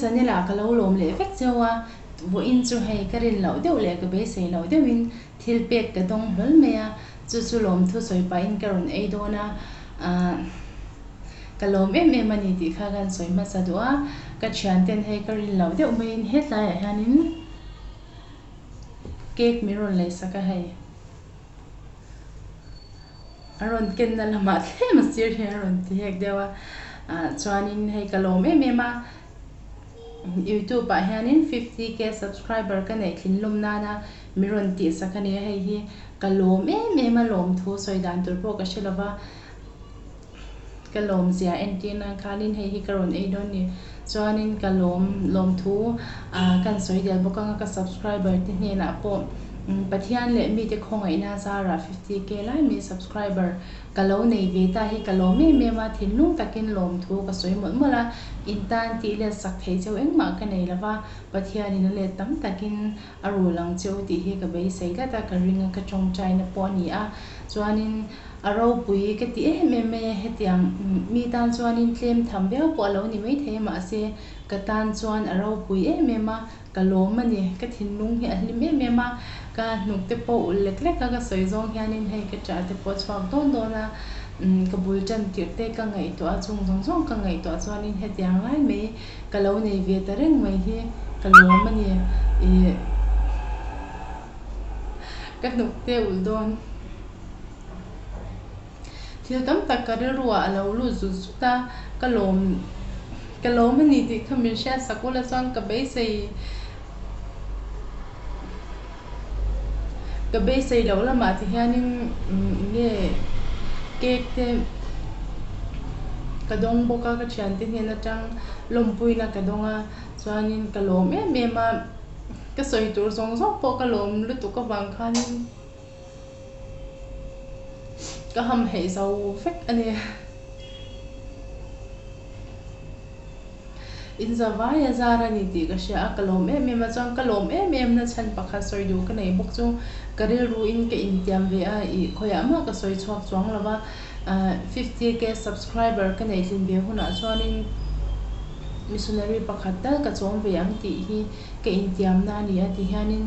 chani la ka lo lom le vek chawa wo in chu hei ka rin lo deuh le ka be sei lo deuhin thil pek ka dong hlol mea chu lom thu soi pa in ka ron ei dona ka lom em ani ti kha gan soi ma sa dua ka thian ten hei ka rin lo deuh mai in hetlai hanin cake mi ron le saka hei aron ken na lama tle ma sir he aron ti hek dewa chuanin hei ka lom em a YouTube ah hianin 50k subscriber ka nei thlin lum nana miron ti sakani hei hi kalom em a lom thu soi dan tur po ka shilova kalom zia entina khalin hei hi karon ei don ni chuanin kalom lom thu kan soi del bokanga ka subscriber ti hne na po pathian le mi te khongai na zara 50k lai mi subscriber kalo nei ve ta hi kalo me ma thin lung takin lom thu ka soi mol mola intan ti le sak thei cheu eng ma ka nei lawa pathian in le tam takin aru lang cheu ti hi ka bei sei la ta ka ringa ka chong chai na po ni a chuanin aro pui ka ti me hetiang mi tan chuanin tlem tham beu po lo ni mai the ma se ka tan chuan aro pui ma kalom ani ka thin lung hi ahlim ma ka nuk te po ulek lek ka soi zong hianin hei ka cha te po chwak don dona ka bul chan tirte ka ngai to achung zong ka ngai to chuanin hetiang lai me kalo nei ve ta reng mai hi kalom ani ka nuk te ul don thil tam tak ka ruwa alo lu zu ta kalom ani ti khamin sha sakula chuan ka be sei lo lama ti hianin nge cake te ka dong boka ka thian te hne na tang lompui na ka donga chuanin kalom ma ka soi tur zong po kalom lu tu ka wang khanin ka ham hei zo fek ani in zawaya zara ni ti ka sha kalom ma chang kalom na chan pakha soi du ka nei bok chu karil ru in ke in tiam ve a I khoya ma ka soi chhuak chuang lawa 50k subscriber ka nei thin be huna chuanin missionary pakhat dal ka chawm ve ang ti hi ke in tiam na ni a ti hianin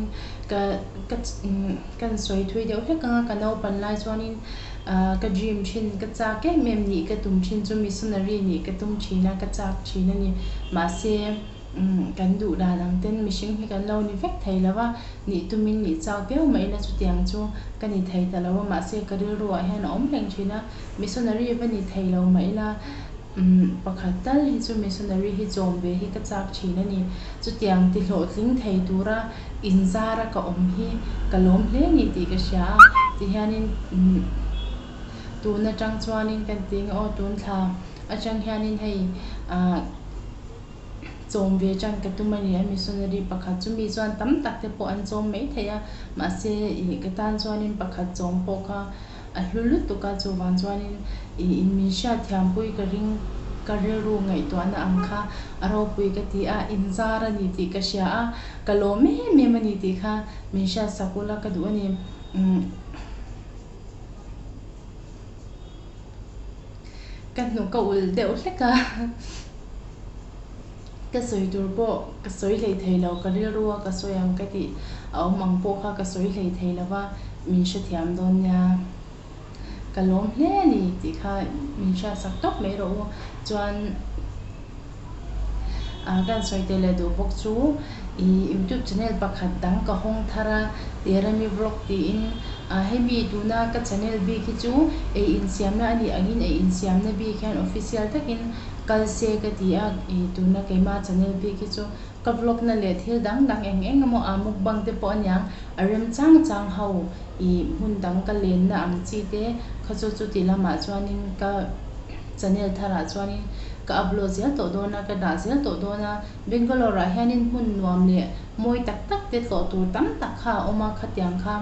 kan soi thui deuh hleka ka no pan lai chuanin ka dream thin ka cha ke mem ni ka tum thin chu missionary ni ka tum thina ka chak thina ni ma se kan du da lang ten mishing hi kan lo ni vek thei lawa ni tumin ni chak beu mai na chu tiang chu kan ni thei ta lawa ma se ka ri ru a hian om leng thina missionary ba ni thei lo mai la pakhat tal hi chu missionary hi chom ve hi ka chak thina ni chu tiang ti hlo tling thei tura inzara ka om hi kalom hle ni ti ka sha ti hianin tu na tang chuanin kan ting o tun thla achang hianin hei chom ve chan ka tumani a missionary pakhat chu mi chuan tam tak te po an chom mai theya ma se I ka tan chuanin pakhat chom po ka a hlulut tu ka chu wan chuanin in mi sha thiam pui ka ring ka ru ngai to na ang kha aro pui ka ti a inzara ni ti ka sha a kalo me mani ti kha mi sha sakula ka du ani kan no ka ul deuh hleka ka soi tur po ka soi lei thei lo ka ri ruwa ka soyam ka ti au mang po kha ka soi lei thei lawa min sha thiam don nya kalom hle ni ti kha min sha sak tok mai ro chuan kan soi te le du bok chu I YouTube channel pakhat dang ka hong thara terami vlog ti in hemi tuna ka channel bi ki chu in siam na ani angin in siam na bi khan official takin kal se ka ti a tuna keima channel bi ki chu ka vlog na le thil dang eng mo amuk bang te po anyang arem chang hau mun dang ka len na am chi te khachu chu ti lama chuanin ka channel thara chuanin ka upload zel to dona ka da zel to dona Bangalore hianin mun nuam le moi tak te to tur tam tak kha oma khatyang kha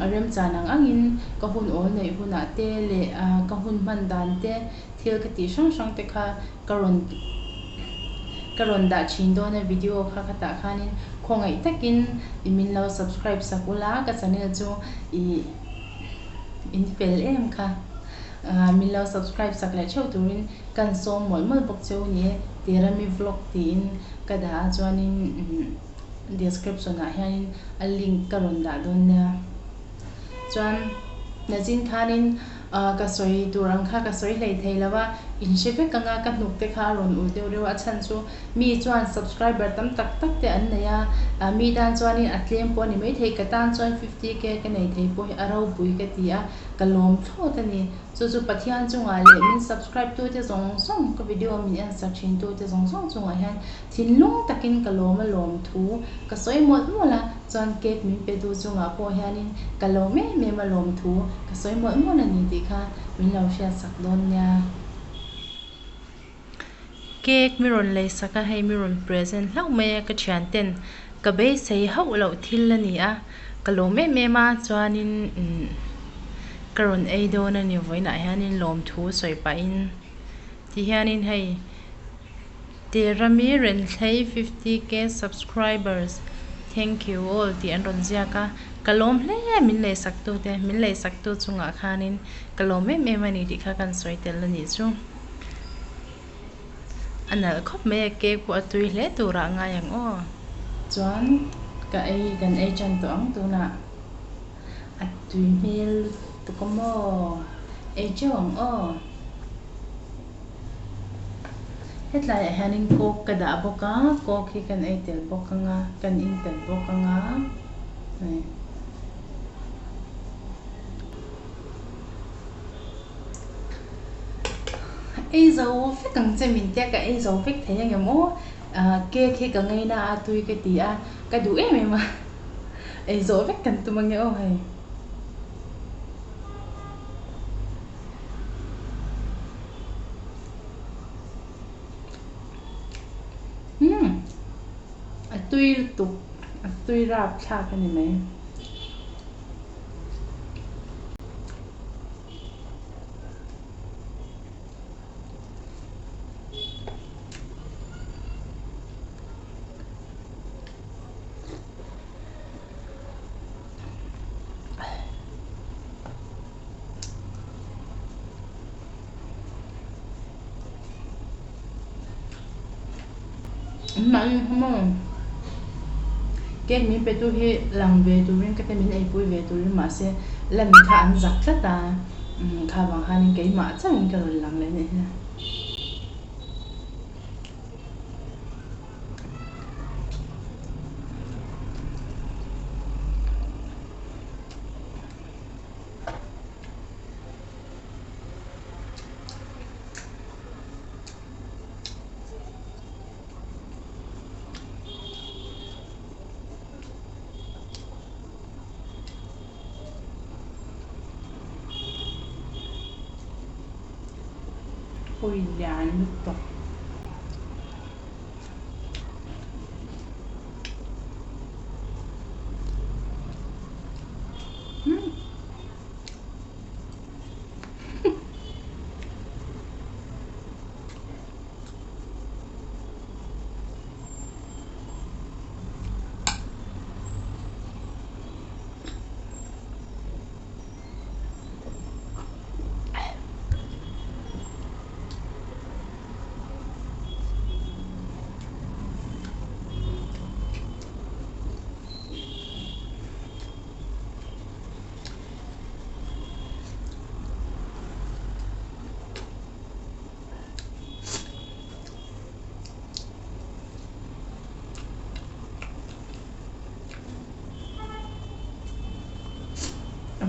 arem chanang angin ka hun ol nei huna te le ka hun man dan te thil ka ti sang te kha karon da chin dona video kha ta khanin khongai takin min lo subscribe sakula ka channel chu in pel em kha min lo subscribe sakla cheu turin kan som mol bok cheu ni tirami vlog tin kada chuanin description ah hian a link karon da don nia chuan nazin khanin ka soi turang kha ka soi lei theilawa in shebe kanga ka nuk te kha ron u deu rewa chan chu mi chuan subscriber tam tak tak te an neya mi dan chuanin atlem po ni mai thei ka tan chuan 50k ka nei thei po arau bui ka tia kalom tho ta ni chu pathian chunga le min subscribe tu te zong song ka video min an searching tu te zong song chunga hian thinlung takin kalom lom thu ka soi mot mola chuan cake min pe tu chunga po hianin kalome me malom thu ka soi mot mon ani ti kha min lo share sak don nya cake miron lei saka hei miron present lau me ka thian ten ka be sei ho lo thil ani a kalome me ma chuanin karon ei don ani voina hianin lom thu soi pa in ti hianin hei tirami ren thlei 50k subscribers thank you all ti an ron zia ka kalom hle min le sak tu chunga khanin kalom me mani ti kha kan soi tel ani chu anal khop me ke ku atui hle tura nga yang o chuan ka ei gan ei chan to ang tu na atui mil tu komo ei chong o hetlai hanin ko kada boka ko ki kan ei tel boka nga kan in tel boka nga ei zo phek kang che min te ka ei zo phek the yang mo ke khi ka ngai na atui ke ti a ka du em ma ei zo phek kan tu mang o hai atui rap tha ka ni mai man hamo ke mi pe tu hi lang ve tu rin ka te min ei pui ve tu rin ma se lam kha an zak tla ta kha bang hanin ke ma chang ka ron lang le ne ôi dạ nước tục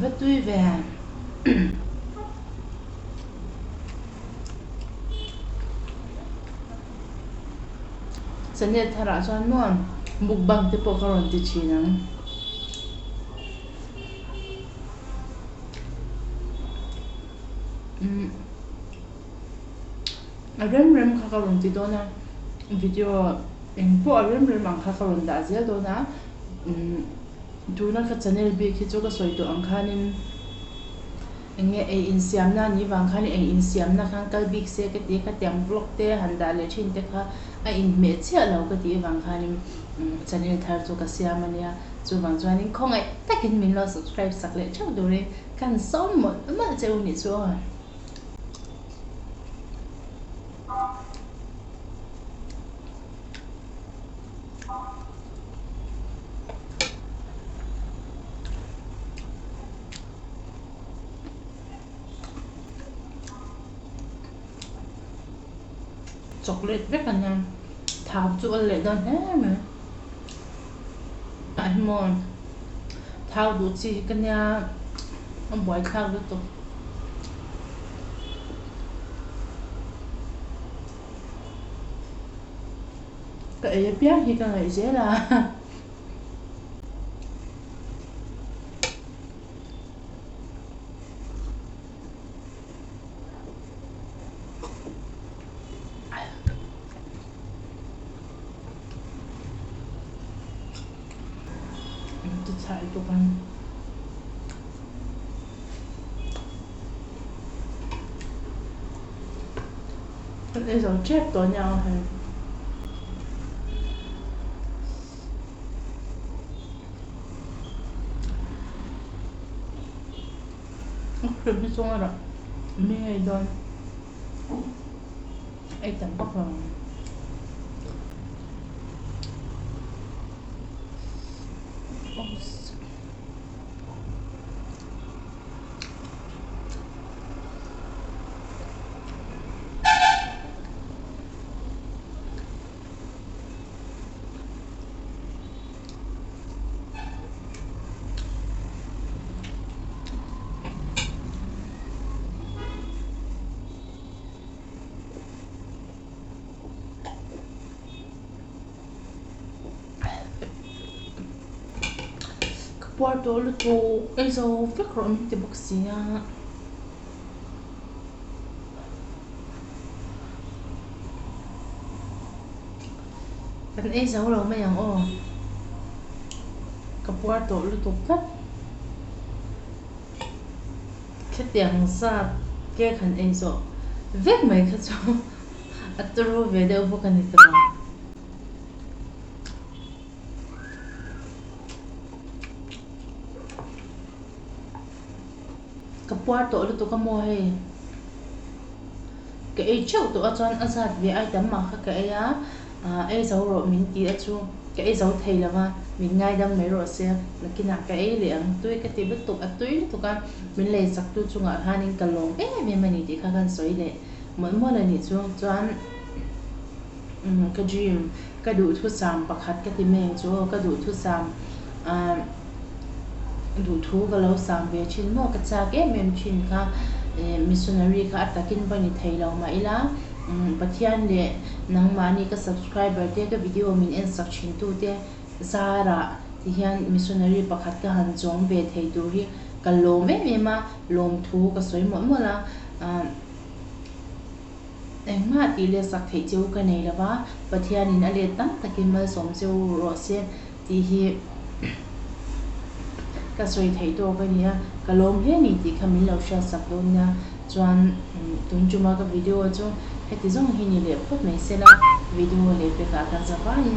rất tươi về Sanya thara chuan nuam mukbang te pawh ka rawn ti thin ang a rem kha ka rawn ti dawna video eng pawh a rem ang kha ka rawn dah zel dawna tuna ka channel bi khi chu ka soi to ang khanin enge ei in siam na ni wang khan eng in siam na khan kal big se ka ti ka tiang vlog te handa le thin te kha a in me chia lo ka ti wang khanin channel thar chu ka siam ania chu wang chuanin khongai takin min lo subscribe sak le chau do re kan som mo ma cheu ni chu chocolate vek kan nha thao chu le don he me ai mon thao du chi kan nha ông boy thao du to cái bia hi kan ai je la tôi xài cho con bây giờ chết tối nhau hay không biết xong rồi mẹ đón ai chẳng bắt vào Puerto Rico ấy rồi phát rồi mình tìm bác sĩ à cái ấy rồi rồi mấy ông ô cái Puerto Rico cái tiếng sa cái khăn ấy rồi vết mấy cái chỗ à tôi về đâu vô cái này rồi cái Puerto Rico cái mùa hè cái ấy châu tụi anh azad về ai tắm mà cái ấy á ấy rồi rồi mình đi ở chung cái ấy rồi thầy là mà mình ngay đâm mấy rồi xem là cái nào cái ấy liền tôi cái tiền bất tục tôi tụi con mình lấy sắc tôi chung ở hai nên cả lồng ấy mình đi khá gần soi đấy mỗi mỗi lần đi chung cho anh cái gym cái đủ thuốc sam bạc hạt cái tiền mình cho cái đủ thuốc sam đủ thu cái lâu sam về chín mua cái cha cái mình chín cả missionary ka atakin bani thailo ma ila pathian le nangmani ka subscriber te ka video min en section tu te zara ti hian missionary pakhat ka han chong be thei tur hi ka lom me ma lom thu ka soi mo la engma ti le sak thei cheu ka nei lawa pathian in ale tam takin mal som cheu ro se ti hi ka soi thei to ka nia ka lom he ni ti khamin lo sha sak do na chuan tun chuma ka video chu heti zong hi ni le phot mai se la video le pe ka kan zawai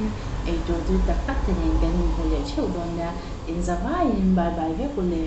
ei to tu tak tak te nen kan ho le cheu do na in zawai bye bye ve ko le